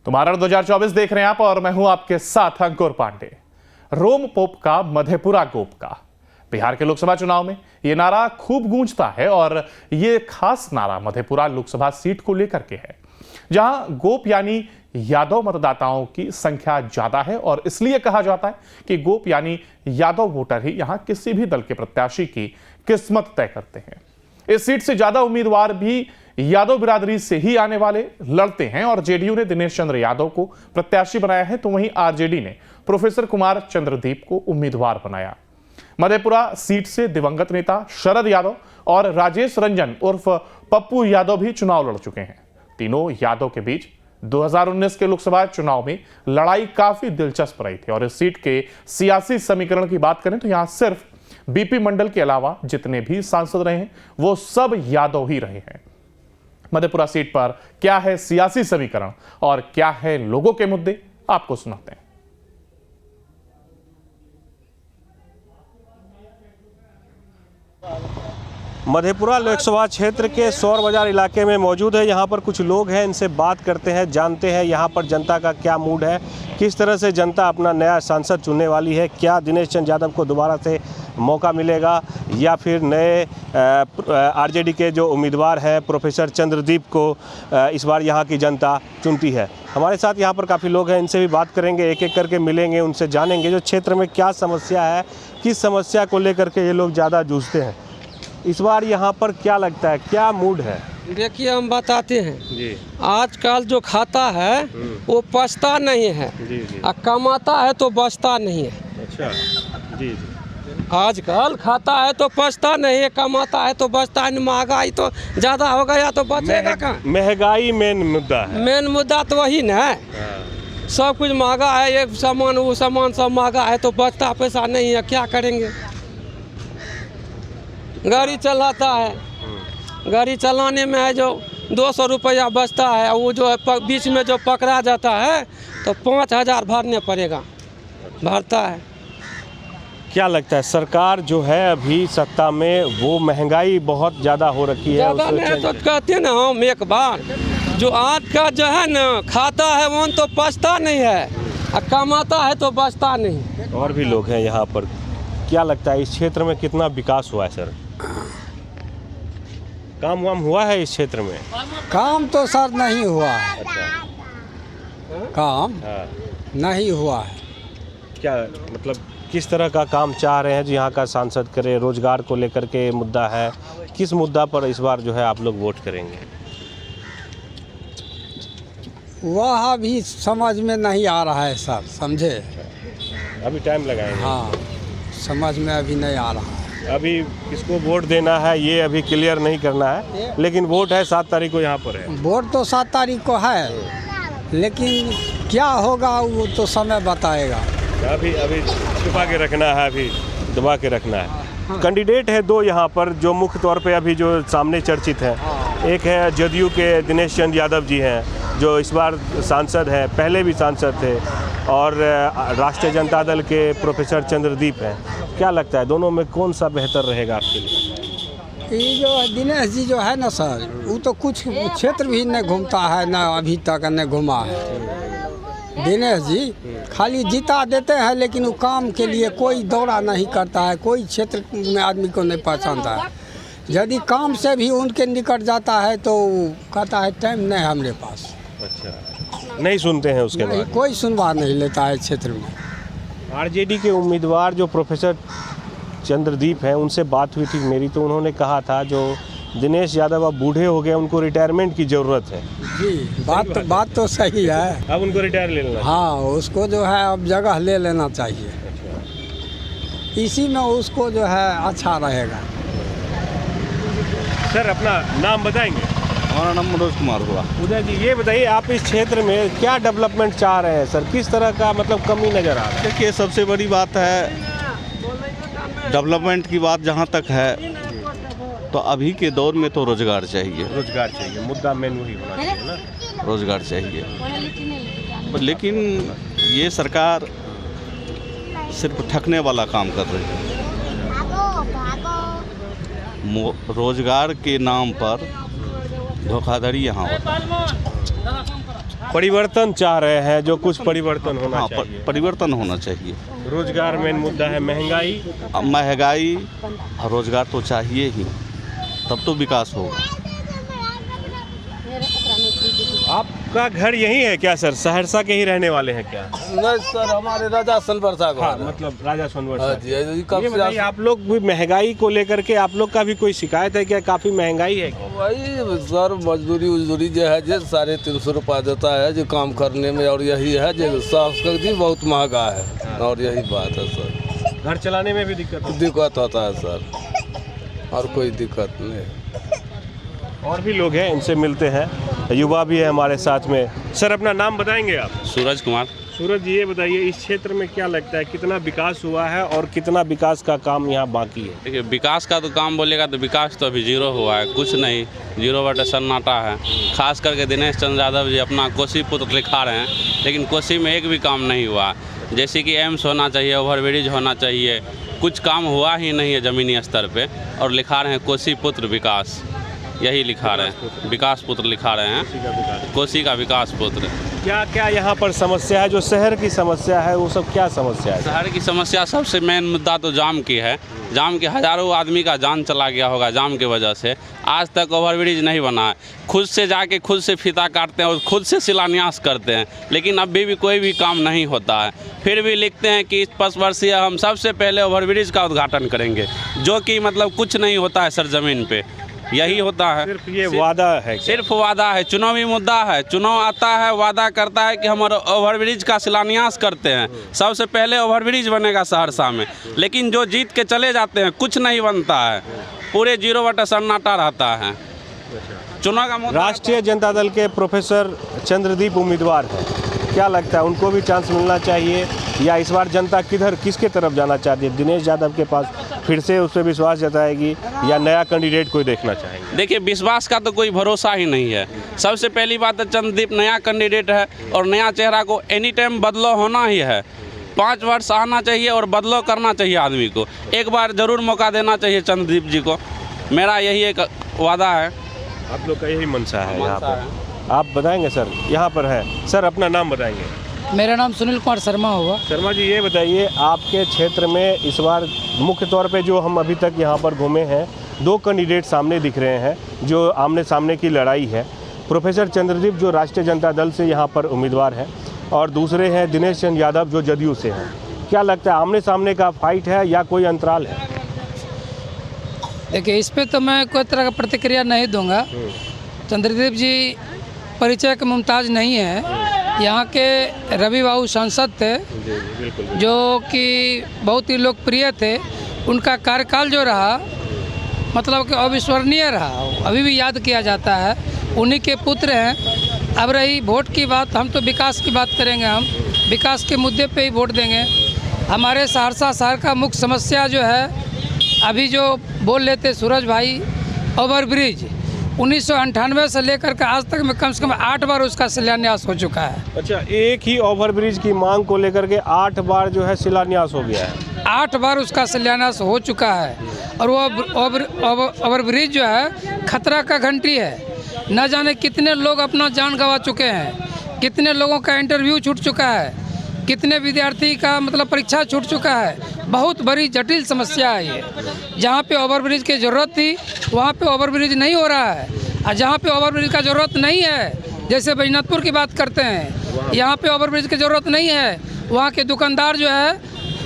तो महाराण 2024 देख रहे हैं आप और मैं हूं आपके साथ अंकुर पांडे। रोम पोप का मधेपुरा गोप का। बिहार के लोकसभा चुनाव में यह नारा खूब गूंजता है और ये खास नारा मधेपुरा लोकसभा सीट को लेकर के है, जहां गोप यानी यादव मतदाताओं की संख्या ज्यादा है और इसलिए कहा जाता है कि गोप यानी यादव वोटर ही यहां किसी भी दल के प्रत्याशी की किस्मत तय करते हैं। इस सीट से ज्यादा उम्मीदवार भी यादव बिरादरी से ही आने वाले लड़ते हैं और जेडीयू ने दिनेश चंद्र यादव को प्रत्याशी बनाया है, तो वहीं आरजेडी ने प्रोफेसर कुमार चंद्रदीप को उम्मीदवार बनाया। मधेपुरा सीट से दिवंगत नेता शरद यादव और राजेश रंजन उर्फ पप्पू यादव भी चुनाव लड़ चुके हैं। तीनों यादव के बीच 2019 के लोकसभा चुनाव में लड़ाई काफी दिलचस्प रही थी और इस सीट के सियासी समीकरण की बात करें तो यहां सिर्फ बीपी मंडल के अलावा जितने भी सांसद रहे हैं वो सब यादव ही रहे हैं। मधेपुरा सीट पर क्या है सियासी समीकरण और क्या है लोगों के मुद्दे, आपको सुनाते हैं। मधेपुरा लोकसभा क्षेत्र के सौर बाजार इलाके में मौजूद है। यहाँ पर कुछ लोग हैं, इनसे बात करते हैं, जानते हैं यहाँ पर जनता का क्या मूड है, किस तरह से जनता अपना नया सांसद चुनने वाली है, क्या दिनेश चंद्र यादव को दोबारा से मौका मिलेगा या फिर नए आरजेडी के जो उम्मीदवार हैं प्रोफेसर चंद्रदीप को इस बार यहाँ की जनता चुनती है। हमारे साथ यहाँ पर काफ़ी लोग हैं, इनसे भी बात करेंगे, एक एक करके मिलेंगे, उनसे जानेंगे जो क्षेत्र में क्या समस्या है, किस समस्या को लेकर के ये लोग ज़्यादा जूझते हैं। इस बार यहाँ पर क्या लगता है, क्या मूड है? देखिए हम बताते हैं जी। आजकल जो खाता है वो पछता नहीं है जी। और कमाता है तो बचता नहीं है। अच्छा जी। आजकल खाता है तो पछता नहीं है, कमाता है तो बचता है। महंगाई तो ज़्यादा हो गया तो बचेगा कहाँ? महंगाई मेन मुद्दा है। मेन मुद्दा तो वही ना है। सब कुछ महंगा है, एक सामान वो सामान सब महंगा है तो बचता पैसा नहीं है, क्या करेंगे? गाड़ी चलाता है, गाड़ी चलाने में है जो 200 रुपया बचता है, वो जो है बीच में जो पकड़ा जाता है तो 5000 भरने पड़ेगा, भरता है। क्या लगता है सरकार जो है अभी सत्ता में वो महंगाई बहुत ज़्यादा हो रखी है? ज़्यादा नहीं तो कहते हैं ना हम एक बार, जो आज का जो है ना खाता है वो तो पछता नहीं है और कमाता है तो बचता नहीं। और भी लोग हैं यहाँ पर, क्या लगता है इस क्षेत्र में कितना विकास हुआ है सर? काम वाम हुआ है इस क्षेत्र में? काम तो सर नहीं हुआ है। अच्छा। काम नहीं हुआ है। क्या मतलब किस तरह का काम चाह रहे हैं जो यहाँ का सांसद करे? रोजगार को लेकर के मुद्दा है, किस मुद्दा पर इस बार जो है आप लोग वोट करेंगे? वह अभी समझ में नहीं आ रहा है सर, समझे? अभी टाइम लगाएंगे। हाँ, समझ में अभी नहीं आ रहा है। अभी किसको वोट देना है ये अभी क्लियर नहीं करना है, लेकिन वोट है 7 तारीख को यहाँ पर है। वोट तो 7 तारीख को है, लेकिन क्या होगा वो तो समय बताएगा। अभी छुपा के रखना है, अभी दबा के रखना है। कैंडिडेट है 2 यहाँ पर जो मुख्य तौर पे अभी जो सामने चर्चित हैं। एक है जदयू के दिनेश चंद्र यादव जी हैं जो इस बार सांसद हैं, पहले भी सांसद थे, और राष्ट्रीय जनता दल के प्रोफेसर चंद्रदीप हैं। क्या लगता है दोनों में कौन सा बेहतर रहेगा आपके लिए? ये जो दिनेश जी जो है ना सर, वो तो कुछ क्षेत्र भी नहीं घूमता है, ना अभी तक नहीं घुमा है। दिनेश जी खाली जीता देते हैं, लेकिन वो काम के लिए कोई दौरा नहीं करता है, कोई क्षेत्र में आदमी को नहीं पहचानता है। यदि काम से भी उनके निकट जाता है तो कहता है टाइम नहीं है हमारे पास। अच्छा, नहीं सुनते हैं उसके बाद? कोई सुनवाई नहीं लेता है क्षेत्र में। आरजेडी के उम्मीदवार जो प्रोफेसर चंद्रदीप हैं उनसे बात हुई थी मेरी, तो उन्होंने कहा था जो दिनेश यादव अब बूढ़े हो गए, उनको रिटायरमेंट की ज़रूरत है। जी, बात तो सही है। अब उनको रिटायर ले लेना? हाँ, उसको जो है अब जगह ले लेना चाहिए। इसी में उसको जो है अच्छा रहेगा। सर अपना नाम बताएंगे? हमारा नाम मनोज कुमार हुआ। उदय जी ये बताइए, आप इस क्षेत्र में क्या डेवलपमेंट चाह रहे हैं सर? किस तरह का मतलब कमी नज़र आ रहा है? देखिए सबसे बड़ी बात है डेवलपमेंट की बात जहाँ तक है तो अभी के दौर में तो रोजगार चाहिए। रोजगार चाहिए, मुद्दा मेन वही होना चाहिए ना। रोजगार चाहिए, लेकिन ये सरकार सिर्फ ठगने वाला काम कर रही है। रोजगार के नाम पर धोखाधड़ी यहाँ होता है। परिवर्तन चाह रहे हैं, जो कुछ परिवर्तन होना हाँ, चाहिए। परिवर्तन होना चाहिए। रोजगार मेन मुद्दा है, महंगाई। अब महंगाई, रोजगार तो चाहिए ही, तब तो विकास होगा। आपका घर यही है क्या सर? सहरसा के ही रहने वाले हैं क्या? नहीं सर, हमारे राजा सोनबरसा को। हाँ, मतलब राजा सोनवर हाँ सर। जी, ये कब ये से बताइए, आप लोग भी महंगाई को लेकर के आप लोग का भी कोई शिकायत है क्या? काफ़ी महंगाई है क्या? वही सर, मजदूरी उजदूरी जो है जो 350 रुपया देता है जो काम करने में, और यही है जो संस्कृति बहुत महंगा है, और यही बात है सर। घर चलाने में भी दिक्कत होता है सर, और कोई दिक्कत नहीं। और भी लोग हैं, इनसे मिलते हैं। युवा भी है हमारे साथ में। सर, अपना नाम बताएंगे आप? सूरज कुमार। सूरज जी, ये बताइए, इस क्षेत्र में क्या लगता है कितना विकास हुआ है और कितना विकास का काम यहाँ बाकी है? देखिए, विकास का तो काम बोलेगा तो विकास तो अभी जीरो हुआ है, कुछ नहीं, 0 सन्नाटा है। खास करके दिनेश चंद्र यादव जी अपना कोसी पुत्र लिखा रहे हैं, लेकिन कोसी में एक भी काम नहीं हुआ। जैसे कि एम्स होना चाहिए, ओवरब्रिज होना चाहिए, कुछ काम हुआ ही नहीं है ज़मीनी स्तर पर, और लिखा रहे हैं कोसी पुत्र विकास, यही लिखा रहे हैं, विकास पुत्र लिखा रहे हैं, कोसी का विकास पुत्र। क्या क्या यहाँ पर समस्या है? जो शहर की समस्या है वो सब क्या समस्या है? शहर की समस्या सबसे मेन मुद्दा तो जाम की है। जाम के हज़ारों आदमी का जान चला गया होगा जाम की वजह से। आज तक ओवरब्रिज नहीं बना है। खुद से जाके खुद से फीता काटते हैं और खुद से शिलान्यास करते हैं, लेकिन अभी भी कोई भी काम नहीं होता है। फिर भी लिखते हैं कि इस 5 वर्षीय हम सबसे पहले ओवरब्रिज का उद्घाटन करेंगे, जो कि मतलब कुछ नहीं होता है सरजमीन पे, यही होता है। सिर्फ ये वादा है क्या? सिर्फ वादा है, चुनावी मुद्दा है। चुनाव आता है, वादा करता है कि हम ओवरब्रिज का शिलान्यास करते हैं, सबसे पहले ओवरब्रिज बनेगा सहरसा में, लेकिन जो जीत के चले जाते हैं कुछ नहीं बनता है, पूरे 0 सन्नाटा रहता है। चुनाव का मुद्दा। राष्ट्रीय जनता दल के प्रोफेसर चंद्रदीप उम्मीदवार हैं, क्या लगता है उनको भी चांस मिलना चाहिए, या इस बार जनता किसके तरफ जाना चाहती है? दिनेश यादव के पास फिर से उस पर विश्वास जताएगी, या नया कैंडिडेट कोई देखना चाहेंगे? देखिए, विश्वास का तो कोई भरोसा ही नहीं है। सबसे पहली बात है, चंद्रदीप नया कैंडिडेट है, और नया चेहरा को एनी टाइम बदलाव होना ही है। 5 वर्ष आना चाहिए और बदलाव करना चाहिए आदमी को। एक बार ज़रूर मौका देना चाहिए चंद्रदीप जी को, मेरा यही एक वादा है। आप लोग का यही मनसा है यहाँ पर? आप बताएंगे सर? यहाँ पर है सर, अपना नाम बताएंगे? मेरा नाम सुनील कुमार शर्मा होगा। शर्मा जी, ये बताइए, आपके क्षेत्र में इस बार मुख्य तौर पे जो हम अभी तक यहाँ पर घूमे हैं, 2 कैंडिडेट सामने दिख रहे हैं जो आमने सामने की लड़ाई है। प्रोफेसर चंद्रदीप जो राष्ट्रीय जनता दल से यहाँ पर उम्मीदवार हैं, और दूसरे हैं दिनेश चंद्र यादव जो जदयू से हैं। क्या लगता है, आमने सामने का फाइट है या कोई अंतराल है? देखिए, इस पे तो मैं कोई तरह का प्रतिक्रिया नहीं दूंगा। चंद्रदीप जी परिचय के मुमताज नहीं है। यहाँ के रवि बाबू सांसद थे, जो कि बहुत ही लोकप्रिय थे। उनका कार्यकाल जो रहा, मतलब कि अविस्मरणीय रहा, अभी भी याद किया जाता है। उन्हीं के पुत्र हैं। अब रही वोट की बात, हम तो विकास की बात करेंगे, हम विकास के मुद्दे पे ही वोट देंगे। हमारे सहरसा शहर का मुख्य समस्या जो है, अभी जो बोल लेते सूरज भाई, ओवरब्रिज 1998 से लेकर के आज तक में कम से कम 8 बार उसका शिलान्यास हो चुका है। अच्छा, एक ही ओवरब्रिज की मांग को लेकर के 8 बार जो है शिलान्यास हो गया है? 8 बार उसका शिलान्यास हो चुका है, और वो ओवरब्रिज जो है खतरा का घंटी है। न जाने कितने लोग अपना जान गंवा चुके हैं, कितने लोगों का इंटरव्यू छूट चुका है, कितने विद्यार्थी का मतलब परीक्षा छूट चुका है। बहुत बड़ी जटिल समस्या है ये। जहाँ पे ओवरब्रिज की ज़रूरत थी वहाँ पे ओवरब्रिज नहीं हो रहा है, और जहाँ पे ओवरब्रिज का ज़रूरत नहीं है, जैसे बैजनाथपुर की बात करते हैं, यहाँ पे ओवरब्रिज की ज़रूरत नहीं है, वहाँ के दुकानदार जो है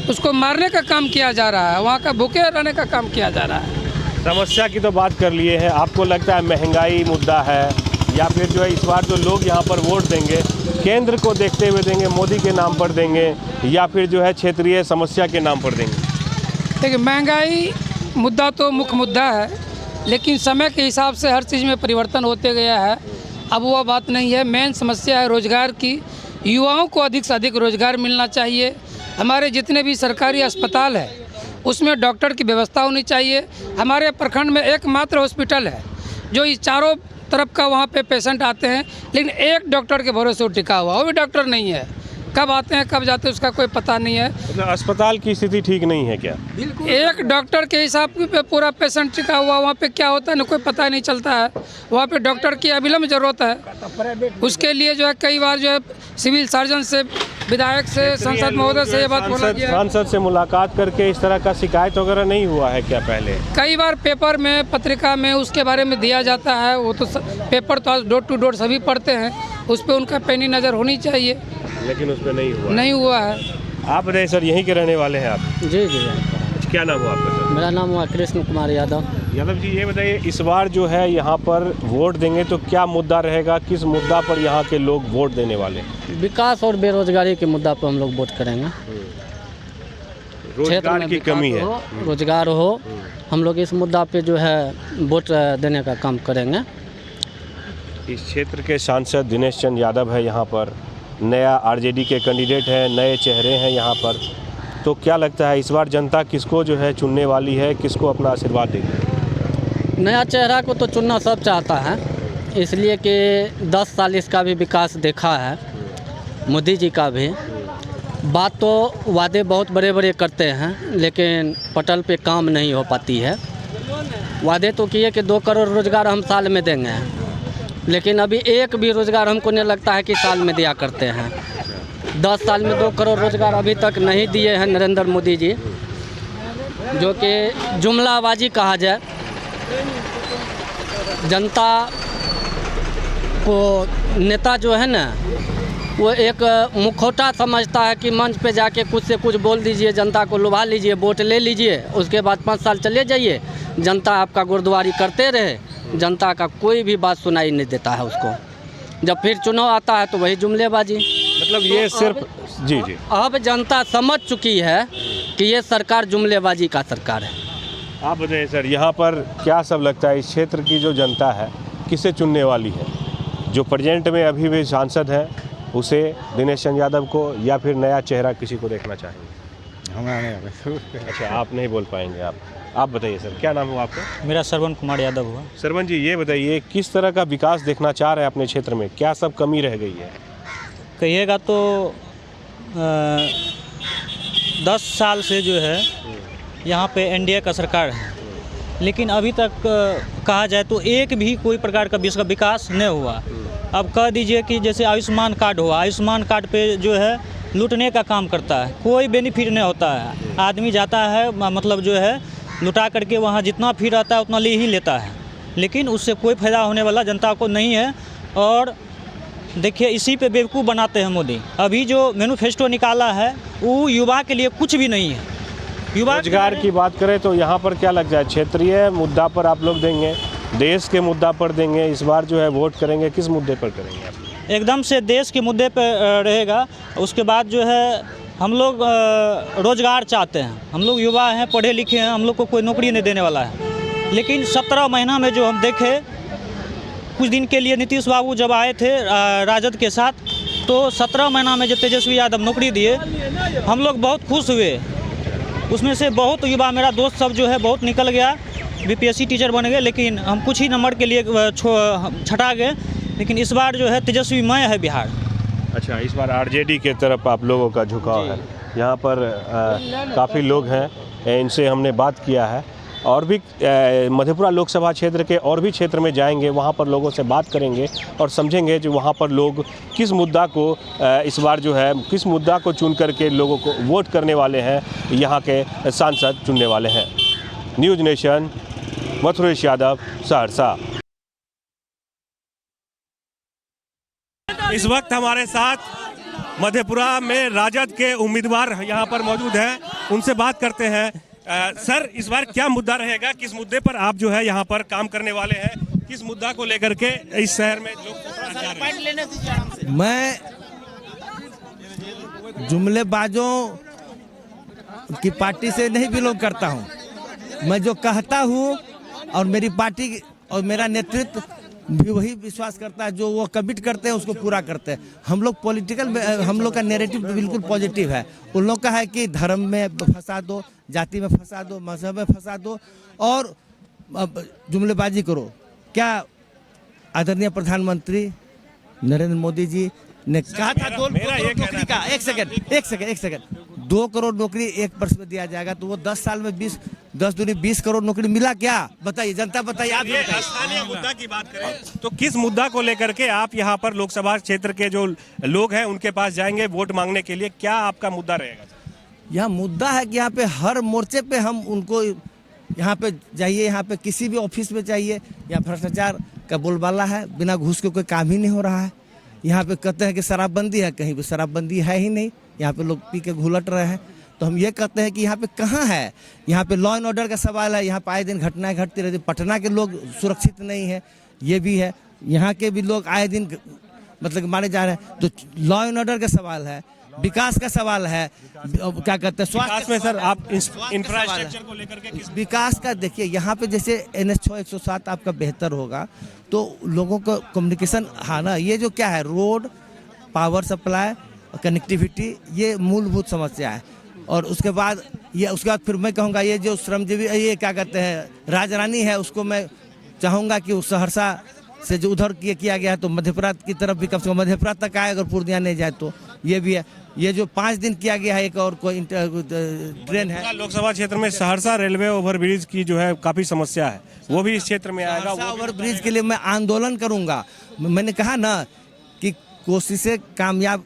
उसको मारने का काम किया जा रहा है, वहाँ का भूखे रहने का काम किया जा रहा है। समस्या की तो बात कर लिए हैं। आपको लगता है महंगाई मुद्दा है, या फिर जो है इस बार जो लोग यहाँ पर वोट देंगे केंद्र को देखते हुए देंगे, मोदी के नाम पर देंगे, या फिर जो है क्षेत्रीय समस्या के नाम पर देंगे? देखिए, महंगाई मुद्दा तो मुख्य मुद्दा है, लेकिन समय के हिसाब से हर चीज़ में परिवर्तन होते गया है। अब वह बात नहीं है। मेन समस्या है रोजगार की। युवाओं को अधिक से अधिक रोजगार मिलना चाहिए। हमारे जितने भी सरकारी अस्पताल है उसमें डॉक्टर की व्यवस्था होनी चाहिए। हमारे प्रखंड में एकमात्र हॉस्पिटल है जो इस चारों तरफ का वहाँ पे पेशेंट आते हैं, लेकिन एक डॉक्टर के भरोसे टिका हुआ, वो भी डॉक्टर नहीं है। कब आते हैं कब जाते हैं उसका कोई पता नहीं है। मतलब अस्पताल की स्थिति ठीक नहीं है क्या? एक डॉक्टर के हिसाब पे पूरा पेशेंट टिका हुआ, वहाँ पे क्या होता है ना कोई पता नहीं चलता है। वहाँ पे डॉक्टर की अविलंब जरूरत है। उसके लिए जो है कई बार जो है सिविल सर्जन से, विधायक से, सांसद महोदय से ये बात बोला गया है। सांसद से मुलाकात करके इस तरह का शिकायत वगैरह नहीं हुआ है क्या पहले? कई बार पेपर में, पत्रिका में उसके बारे में दिया जाता है। वो तो पेपर तो आज डोर टू डोर सभी पढ़ते हैं, उस पर उनका पैनी नज़र होनी चाहिए, लेकिन उस पर नहीं हुआ है। आप बताइए सर, यहीं के रहने वाले हैं आप? जी जी, क्या नाम हुआ आपका सर? मेरा नाम हुआ कृष्ण कुमार यादव। यादव जी, ये बताइए इस बार जो है यहाँ पर वोट देंगे तो क्या मुद्दा रहेगा, किस मुद्दा पर यहाँ के लोग वोट देने वाले? विकास और बेरोजगारी के मुद्दा पर हम लोग वोट करेंगे। रोजगार की कमी है, रोजगार हो, हम लोग इस मुद्दा पे जो है वोट देने का काम करेंगे। इस क्षेत्र के सांसद दिनेश चंद यादव है यहाँ पर, नया आरजेडी के कैंडिडेट हैं, नए चेहरे हैं यहाँ पर। तो क्या लगता है इस बार जनता किसको जो है चुनने वाली है, किसको अपना आशीर्वाद देगी? नया चेहरा को तो चुनना सब चाहता है, इसलिए कि 10 साल इसका भी विकास देखा है, मोदी जी का भी। बात तो वादे बहुत बड़े बड़े करते हैं, लेकिन पटल पे काम नहीं हो पाती है। वादे तो किए कि 2 करोड़ रोज़गार हम साल में देंगे, लेकिन अभी एक भी रोज़गार हमको नहीं लगता है कि साल में दिया करते हैं। 10 साल में 2 करोड़ रोज़गार अभी तक नहीं दिए हैं नरेंद्र मोदी जी, जो कि जुमलाबाजी कहा जाए। जनता को नेता जो है ना, वो एक मुखौटा समझता है कि मंच पे जाके कुछ से कुछ बोल दीजिए, जनता को लुभा लीजिए, वोट ले लीजिए, उसके बाद 5 साल चले जाइए, जनता आपका गुरुद्वारी करते रहे, जनता का कोई भी बात सुनाई नहीं देता है उसको। जब फिर चुनाव आता है तो वही जुमलेबाजी। मतलब ये तो सिर्फ जी जी, अब जनता समझ चुकी है कि ये सरकार जुमलेबाजी का सरकार है। आप बताइए सर, यहाँ पर क्या सब लगता है इस क्षेत्र की जो जनता है किसे चुनने वाली है? जो प्रेजेंट में अभी भी सांसद हैं उसे, दिनेश चंद यादव को, या फिर नया चेहरा किसी को देखना चाहेंगे? अच्छा, आप नहीं बोल पाएंगे। आप बताइए सर, क्या नाम हुआ आपका? मेरा श्रवण कुमार यादव हुआ। श्रवण जी, ये बताइए किस तरह का विकास देखना चाह रहे हैं अपने क्षेत्र में, क्या सब कमी रह गई है? कहिएगा तो 10 साल से जो है यहाँ पे एनडीए का सरकार है, लेकिन अभी तक कहा जाए तो एक भी कोई प्रकार का विकास नहीं हुआ। अब कह दीजिए कि जैसे आयुष्मान कार्ड हुआ, आयुष्मान कार्ड पे जो है लूटने का काम करता है, कोई बेनिफिट नहीं होता है। आदमी जाता है, मतलब जो है लुटा करके वहाँ जितना फी रहता है उतना ले ही लेता है, लेकिन उससे कोई फ़ायदा होने वाला जनता को नहीं है। और देखिए, इसी पे बेवकूफ़ बनाते हैं मोदी। अभी जो मैनिफेस्टो निकाला है वो युवा के लिए कुछ भी नहीं है। युवा रोजगार की बात करें तो यहाँ पर क्या लग जाए, क्षेत्रीय मुद्दा पर आप लोग देंगे, देश के मुद्दा पर देंगे? इस बार जो है वोट करेंगे किस मुद्दे पर करेंगे आप? एकदम से देश के मुद्दे पर रहेगा। उसके बाद जो है हम लोग रोज़गार चाहते हैं, हम लोग युवा हैं, पढ़े लिखे हैं, हम लोग को कोई नौकरी नहीं देने वाला है। लेकिन 17 महीना में जो हम देखे, कुछ दिन के लिए नीतीश बाबू जब आए थे राजद के साथ, तो 17 महीना में जो तेजस्वी यादव नौकरी दिए, हम लोग बहुत खुश हुए। उसमें से बहुत युवा, मेरा दोस्त सब जो है बहुत निकल गया, बीपीएससी टीचर बन गए, लेकिन हम कुछ ही नंबर के लिए छटा गए। लेकिन इस बार जो है तेजस्वीमय है बिहार। अच्छा, इस बार आरजेडी के तरफ आप लोगों का झुकाव है। यहाँ पर काफ़ी लोग हैं, इनसे हमने बात किया है, और भी मधेपुरा लोकसभा क्षेत्र के और भी क्षेत्र में जाएंगे, वहाँ पर लोगों से बात करेंगे और समझेंगे जो वहाँ पर लोग किस मुद्दा को इस बार जो है किस मुद्दा को चुन करके लोगों को वोट करने वाले हैं, यहाँ के सांसद चुनने वाले हैं। News nation, Mathuresh Yadav, Saharsa. इस वक्त हमारे साथ मधेपुरा में राजद के उम्मीदवार यहाँ पर मौजूद हैं, उनसे बात करते हैं। सर, इस बार क्या मुद्दा रहेगा, किस मुद्दे पर आप जो है यहाँ पर काम करने वाले हैं, किस मुद्दा को लेकर के इस शहर में लोग? मैं जुमलेबाजों की पार्टी से नहीं बिलोंग करता हूँ। मैं जो कहता हूँ और मेरी पार्टी और मेरा नेतृत्व भी वही विश्वास करता है, जो वो कमिट करते हैं उसको पूरा करते हैं। हम लोग पॉलिटिकल, हम लोग का नैरेटिव बिल्कुल पॉजिटिव है। उन लोग का है कि धर्म में फंसा दो, जाति में फंसा दो, मजहब में फंसा दो और जुमलेबाजी करो। क्या आदरणीय प्रधानमंत्री नरेंद्र मोदी जी ने कहा था 2 करोड़ नौकरी का। एक सेकंड 2 करोड़ नौकरी 1 वर्ष में दिया जाएगा, तो वो 10 साल में 10 दूनी 20 करोड़ नौकरी मिला क्या? बताइए, जनता बताइए। आप ये स्थानीय मुद्दा की बात करें तो किस मुद्दा को लेकर के आप यहाँ पर लोकसभा क्षेत्र के जो लोग हैं उनके पास जाएंगे वोट मांगने के लिए? क्या आपका मुद्दा रहेगा? यह मुद्दा है कि यहाँ पे हर मोर्चे पे हम उनको यहाँ पे जाइए, यहाँ पे किसी भी ऑफिस में चाहिए, यहाँ भ्रष्टाचार का बोलबाला है, बिना घूस के कोई काम ही नहीं हो रहा है। यहाँ पे कहते हैं कि शराबबंदी है, कहीं भी शराबबंदी है ही नहीं, यहाँ पे लोग पी के घुलट रहे हैं। तो हम ये कहते हैं कि यहाँ पे कहाँ है, यहाँ पे लॉ एंड ऑर्डर का सवाल है, यहाँ पे आए दिन घटनाएं घटती रहती। पटना के लोग सुरक्षित नहीं है, ये भी है, यहाँ के भी लोग आए दिन मतलब मारे जा रहे हैं। तो लॉ एंड ऑर्डर का सवाल है, विकास का सवाल है, क्या कहते हैं स्वास्थ्य में सर आप इंफ्रास्ट्रक्चर को लेकर के विकास का देखिए, यहाँ पे जैसे NH6 107 आपका बेहतर होगा तो लोगों को कम्युनिकेशन, हाँ ना, ये जो क्या है रोड, पावर सप्लाई, कनेक्टिविटी, ये मूलभूत समस्या है। और उसके बाद फिर मैं कहूँगा ये जो श्रमजीवी, ये क्या कहते हैं राजरानी है, उसको मैं चाहूँगा कि उस सहरसा से जो उधर किया गया है तो मधेपुरा की तरफ भी कम से कम मधेपुरा तक आए, अगर पूर्णिया नहीं जाए तो ये भी है। ये जो 5 दिन किया गया है, एक और कोई ट्रेन है। लोकसभा क्षेत्र में सहरसा रेलवे ओवरब्रिज की जो है काफी समस्या है, वो भी इस क्षेत्र में आएगा। ओवरब्रिज के लिए मैं आंदोलन करूंगा। मैंने कहा ना कि कोशिशें कामयाब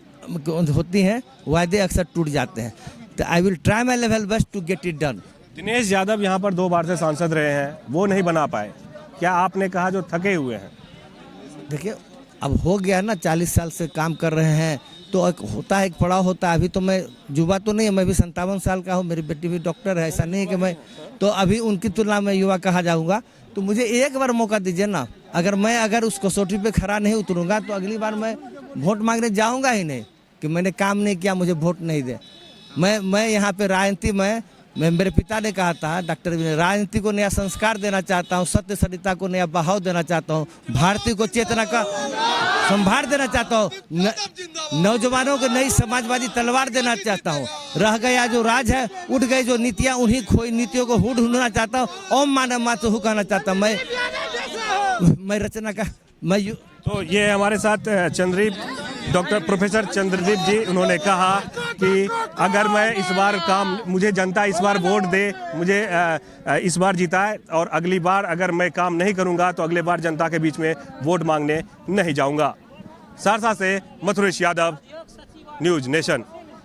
होती हैं, वायदे अक्सर टूट जाते हैं। तो I will try my level best to get it done. Dinesh Yadav यहाँ पर 2 बार से सांसद रहे हैं, वो नहीं बना पाए। क्या आपने कहा जो थके हुए हैं? देखिए, अब हो गया ना, 40 साल से काम कर रहे हैं तो एक होता है, एक पड़ाव होता है। अभी तो मैं युवा तो नहीं है, मैं भी 57 साल का हूँ, मेरी बेटी भी डॉक्टर है, ऐसा नहीं है कि मैं तो अभी उनकी तुलना में युवा कहा जाऊँगा। तो मुझे एक बार मौका दीजिए ना, अगर उस कसौटी पे खड़ा नहीं उतरूँगा तो अगली बार मैं वोट मांगने जाऊँगा ही नहीं कि मैंने काम नहीं किया, मुझे वोट नहीं दे। मैं यहाँ पे राजनीति में मेरे पिता ने कहा था, डॉक्टर राजनीति को नया संस्कार देना चाहता हूँ, सत्य सरिता को नया बहाव देना चाहता हूँ, भारतीय को चेतना का संभार देना चाहता हूँ, नौजवानों को नई समाजवादी तलवार देना चाहता हूँ। रह गया जो राज है, उठ गई जो नीतियाँ, उन्हीं खोई नीतियों को हुड ढूंढना चाहता हूँ। ओम मानव मातु हूँ कहना चाहता हूँ। मैं रचना का तो ये हमारे साथ डॉक्टर प्रोफेसर चंद्रदीप जी, उन्होंने कहा कि अगर मैं इस बार मुझे जनता इस बार वोट दे, मुझे इस बार जिताए, और अगली बार अगर मैं काम नहीं करूंगा तो अगले बार जनता के बीच में वोट मांगने नहीं जाऊंगा। सहरसा से मथुरेश यादव, न्यूज़ नेशन।